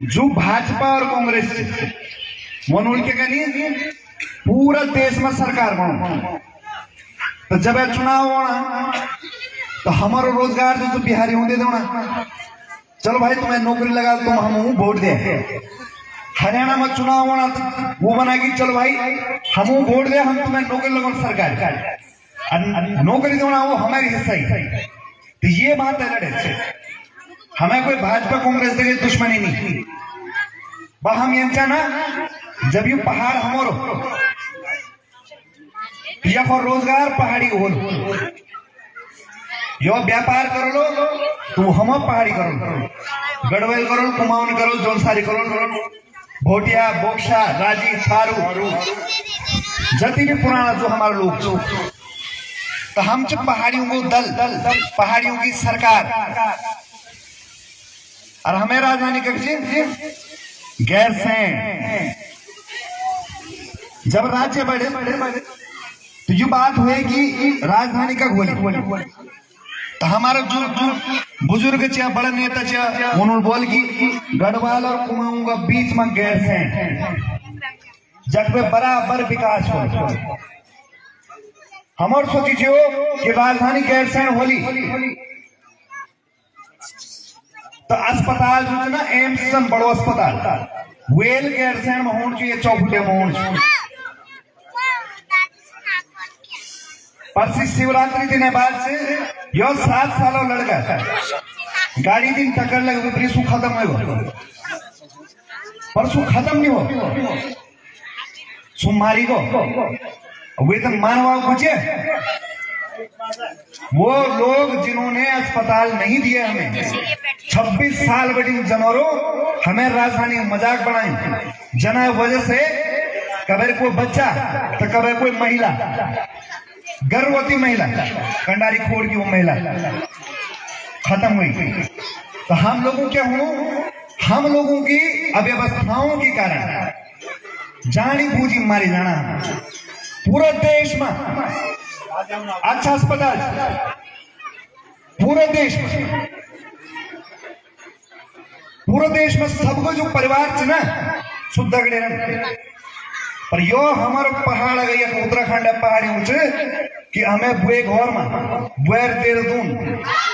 जो भाजपा और कांग्रेस मनोल के कनी पूरा देश में सरकार बनो तो जब चुनाव होना तो हमारो रोजगार जो बिहारी होंगे देना चलो भाई तुम्हें नौकरी लगा तुम हम वोट दे। हरियाणा में चुनाव होना तो वो बना कि चलो भाई हम वोट दे हम तुम्हें नौकरी लगा सरकार नौकरी देना वो हमारी हिस्सा ही। तो ये बात है लड़े हमें कोई भाजपा कांग्रेस के दुश्मनी नहीं बा हम यांचा ना जब ये पहाड़ हमारो या रोजगार पहाड़ी हो यो व्यापार करो लो तो हम पहाड़ी करो गढ़वेल करो कुमाऊन करो जोनसारी करो भोटिया बोक्सा राजी थारू जति भी पुराना जो हमारे लोग तो हम जब पहाड़ियों को दल पहाड़ियों की सरकार और हमें राजधानी कक्षी गैर से जब राज्य बढ़े तो ये बात हुई कि राजधानी का गोली तो हमारा जो बुजुर्ग चा बड़ा नेता चा उन्होंने बोल कि गढ़वाल और कुमाऊं का बीच में गैर से जग पे बराबर विकास हो हम और सोची जो कि राजधानी गैर से होली तो अस्पताल जो ना एम्स बड़ो अस्पताल वेल गैर से में होना चाहिए चौफुटे में होना चाहिए परसी शिवरात्रि दिन बाद से यो 7 सालों लड़का गाड़ी दिन टक्कर लगे परसों खत्म हो परसों खत्म नहीं हो सुमारी को वे तो मानवा पूछे वो लोग जिन्होंने अस्पताल नहीं दिए हमें 26 साल बड़ी जनवरों हमें राजधानी मजाक बनाए जना वजह से कभी कोई बच्चा तो कभी कोई महिला गर्भवती महिला कंडारी खोड़ की वो महिला खत्म हुई। तो हम लोगों क्या हो हम लोगों की अव्यवस्थाओं के कारण जानी बूझी मारी जाना पूरे देश में अच्छा अस्पताल पूरे देश में सबको जो परिवार से ना शुद्ध पर यो हमारे पहाड़ गई उत्तराखंड पहाड़ी ऊंचे कि हमें बुए घर में बुएर देहरादून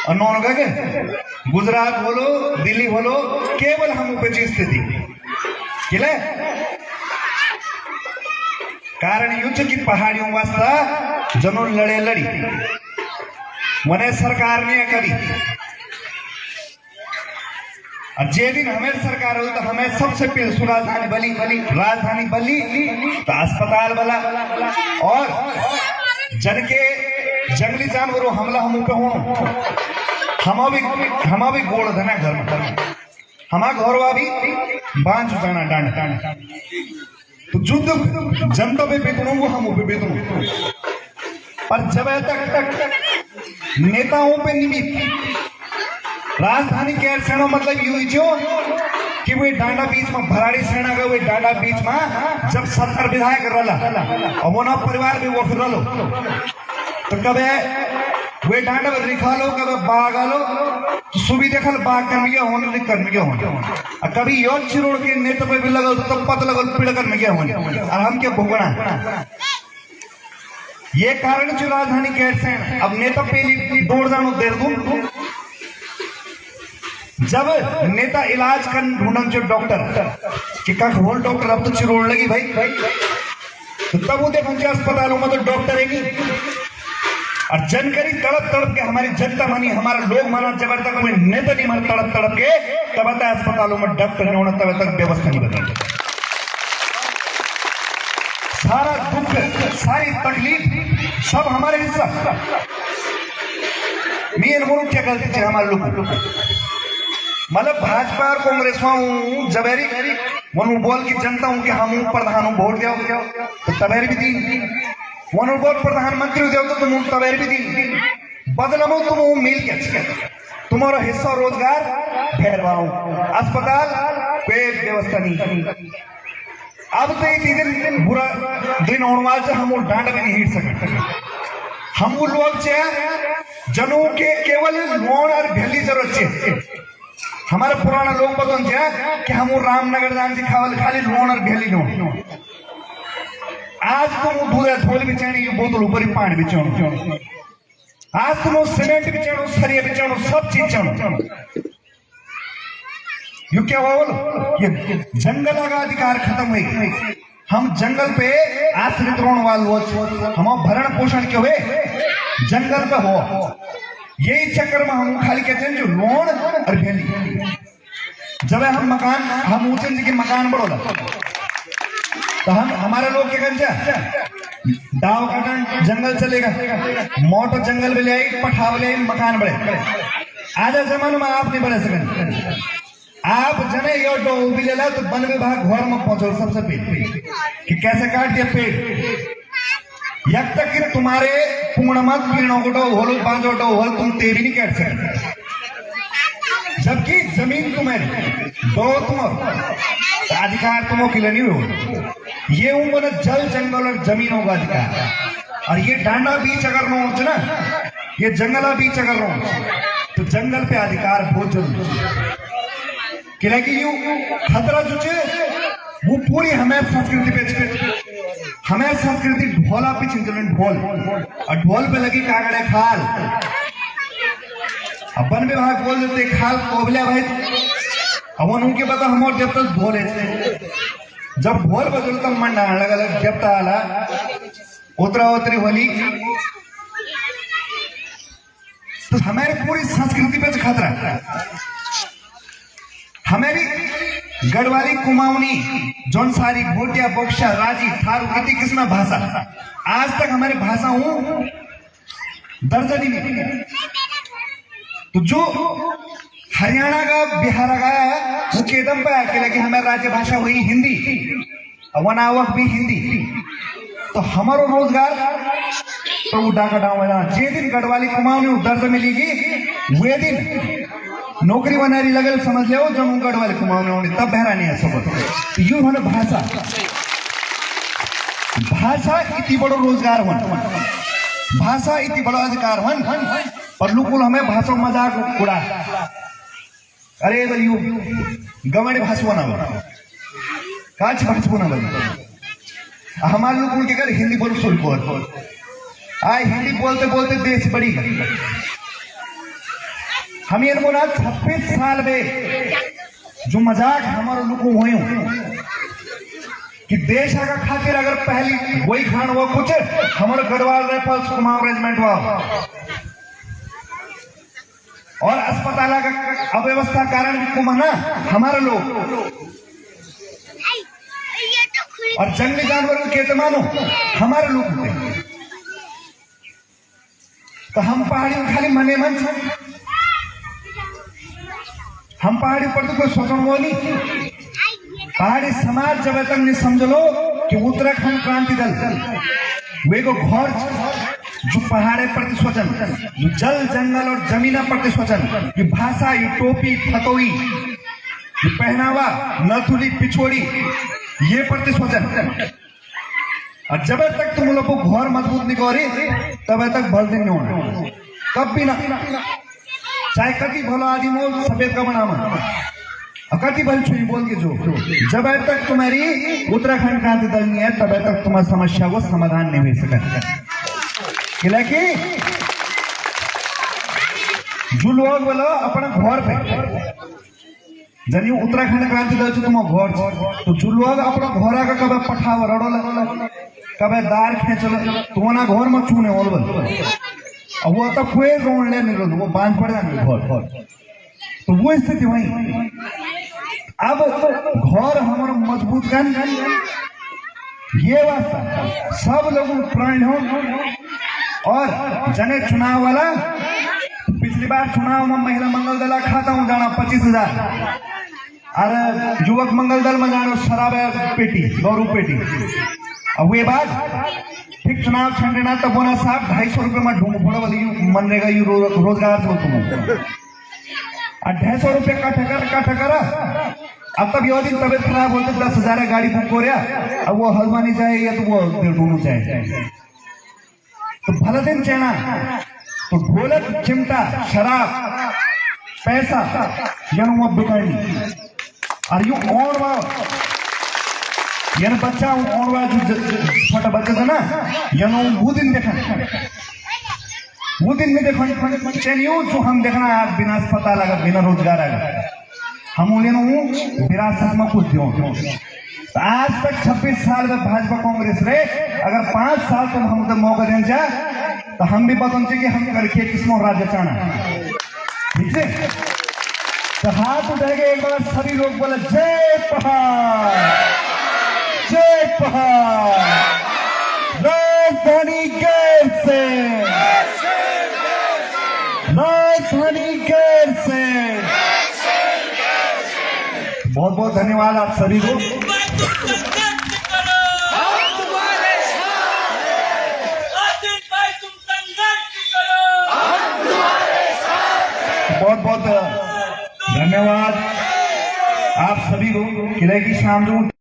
और नौन गए गुजरात बोलो दिल्ली बोलो केवल हम उपजी स्थिति किले कारण युद्ध की पहाड़ियों वास्ता जनों लड़े लड़ी मने सरकार ने करी और जे दिन हमें सरकार हो तो हमें सबसे पहले राजधानी बली तो अस्पताल वाला और जन के जंगली जानवरों हमला हम पे हो हम भी गोड़ धना घर में हमारा घरवा भी बांध जाना डांड तो युद्ध जनता पे बेतनों वो हम पे बेतनों पर जब तक नेताओं पे निमित्त राजधानी गैर सेना मतलब यू जो कि वे डांडा बीच में भराड़ी सेना गए वे डांडा बीच में जब 70 विधायक रला और वो ना परिवार भी वो रलो तो कभी वे डांडा में रिखा लो कभी बाग आलो तो सुबह देखल बाग कर्मिया होने कर्मिया होने कभी योर चिरोड़ के नेता पे भी लगा तो पता लगा पीड़ कर्मिया होने और हम क्या भुगना ये कारण जो राजधानी गैर सेना अब नेता पहली दौड़ जानो देहरादून जब नेता इलाज कर ढूंढन जो डॉक्टर कि कख होल डॉक्टर अब तो चिरोड़ लगी भाई तो तब वो देखो अस्पतालों में तो डॉक्टर है और जनकरी तड़प के हमारी जनता मानी हमारा लोग माना जब तक कोई नेता नहीं माना तड़प के तब तक अस्पतालों में डॉक्टर नहीं होना तब तक व्यवस्था नहीं बदलती सारा दुख सारी तकलीफ सब हमारे हिस्सा मेन बोलो क्या गलती थी हमारे लोग मतलब भाजपा और कांग्रेस में जबेरी मनु बोल की जनता हूं कि हम प्रधान वोट दिया तो तबेर भी दी मनु बोल प्रधानमंत्री दिया तो तुम तबेर भी दी बदलमो तुम मिल के तुम्हारा हिस्सा रोजगार फेरवाओ अस्पताल कोई व्यवस्था नहीं अब तो दिन बुरा दिन होने वाले से हम डांड में नहीं हिट सकते हम लोग जनों के केवल लोन और भेली जरूरत है हमारे पुराना लोग बताओ क्या कि हम रामनगर जान जी खावल खाली लोन और भेली लोन आज तुम दूध थोल बिचाने की बोतल ऊपर ही पानी बिचाओ आज तुम सीमेंट बिचाओ सरिया बिचाओ सब चीज चाओ यू क्या हुआ बोलो ये जंगल का अधिकार खत्म हुई हम जंगल पे आश्रित रोने वाले हम भरण पोषण के हुए जंगल पे हो यही चक्कर में हम खाली कहते हैं जो लोन और भेली जब हम मकान हम ऊंचे जी के मकान बढ़ोला तो हम हमारे लोग क्या करते दाव काटन जंगल चलेगा मोटर जंगल में ले आई पठाव ले आई मकान बढ़े आज जमाने में आप नहीं बढ़े सकें आप जने यो डो भी ले ला तो वन विभाग घर में पहुंचो सबसे पहले कि कैसे काट दिया पेड़ यब तक कि तुम्हारे पूर्णमत किरणों को होलो बांधो डो होल तुम ते भी नहीं काट सकते जबकि जमीन तुम्हें दो तुम अधिकार तुमों के लिए नहीं हो ये उम्र जल जंगल और जमीनों का अधिकार और ये डांडा बीच अगर नो हो ना ये जंगला बीच अगर नो तो जंगल पे अधिकार बहुत जरूरी क्योंकि यू खतरा जो वो पूरी हमें संस्कृति पे हमें संस्कृति ढोला पे चिंतन ढोल और ढोल पे लगी कागड़े खाल अब वन विभाग बोल देते खाल कोबलिया भाई अब उनके पता हमारे जब तक ढोल जब ढोल बदलता मन डालने लगा अलग जब तक आला उतरा उतरी होली तो हमारी पूरी संस्कृति पे खतरा हमें भी गढ़वाली कुमाऊनी जौनसारी भोटिया बोक्शा राजी थारू कितनी किस्म भाषा आज तक हमारी भाषा हूं दर्जनी में तो जो हरियाणा का बिहार का वो केदम पे आके लगे हमारी राज्य भाषा हुई हिंदी वनावक भी हिंदी तो हमारो रोजगार तो वो डाका डाउन जे दिन गढ़वाली कुमाऊनी दर्ज मिलेगी वे दिन नौकरी बनारी लगल समझ ले जब गढ़वाली कुमाऊनी होने तब बहरा नहीं है सब तो यू होने भाषा भाषा इतनी बड़ो रोजगार वन भाषा इतनी बड़ा अधिकार वन और लोग हमें भाषा मजाक उड़ा अरे बल यू गवाड़ी भाषा बना काच भाषा बना बल हमारे लोग के घर हिंदी बोल सुन को आए हिंदी बोलते बोलते देश बड़ी हम ये बोला 26 साल में जो मजाक हमारे लोगों हुए कि देश का खातिर अगर पहली वही खान हुआ कुछ हमारे गढ़वाल राइफल्स कुमाऊं रेजिमेंट हुआ और अस्पताल का अव्यवस्था कारण भी कुमाना हमारे लोग और जंगली जानवरों के एतमानो हमारे लोग होते तो हम पहाड़ी में खाली मने मन हम पहाड़ी पर तो कोई सोचन वो नहीं पहाड़ी समाज जब तक नहीं समझ लो कि उत्तराखंड क्रांति दल वे को घर जो पहाड़े प्रति सोचन जो जल जंगल और जमीना प्रति सोचन ये भाषा ये टोपी फतोई ये पहनावा नथुली पिछोड़ी ये प्रति सोचन और जब तक तुम लोग को घर मजबूत नहीं करी तब तक भल दिन नहीं होना कब भी ना चाहे कति भलो आदमी हो सफेद का बनामा कति भल छुई बोल के जो जब तक तुम्हारी उत्तराखंड क्रांति दल नहीं है तब तक तुम्हारी समस्या को समाधान नहीं हो सकता कि जो लोग बोलो अपना घर पे जब उत्तराखंड क्रांति दल से तुम घर तो जो लोग अपना घर का कब पठाव रड़ो कब दार खेचल तो ना घर में चूने बोल अब वो तो कोई रोड ले निकल वो बांध पड़ जाने घर तो वो स्थिति वही अब घर हमारा मजबूत कर ये बात सब लोग प्राण हो और जने चुनाव वाला पिछली बार चुनाव में महिला मंगल दल खाता हूँ जाना 25,000 अरे युवक मंगल दल में जाना शराब पेटी गौरू पेटी अब ये बात ठीक चुनाव छंडना तब बोना साहब 250 रुपये में ढूंढ फोड़ा वाली मनरेगा यू रोजगार दो तुम 250 रुपये का ठकरा अब तब यो दिन तबियत खराब होते 10,000 गाड़ी बुक हो रहा अब वो हलवानी चाहे या तो वो ढूंढू चाहे तो भला दिन चैना तो ढोलक चिमटा शराब पैसा यन वो बिकनी और यू ओणवा यन बच्चा ओणवा जो छोटा बच्चा था ना यन वो दिन देखा वो दिन में देखो चलिए जो हम देखना आज बिना अस्पताल अगर बिना रोजगार अगर हम उन्हें विरासत में कुछ दो आज तक 26 साल में भाजपा कांग्रेस रहे अगर 5 साल तक हम तो मौका देना चाह तो हम भी बताते कि हम करके किस्मों राज्य चाहना ठीक है। तो हाथ उठाएंगे एक बार सभी लोग बोले जय पहाड़ जय पहाड़ राजधानी गैर से राजधानी गैर से। बहुत बहुत धन्यवाद आप सभी को। बहुत बहुत धन्यवाद आप सभी को। किले की शाम जो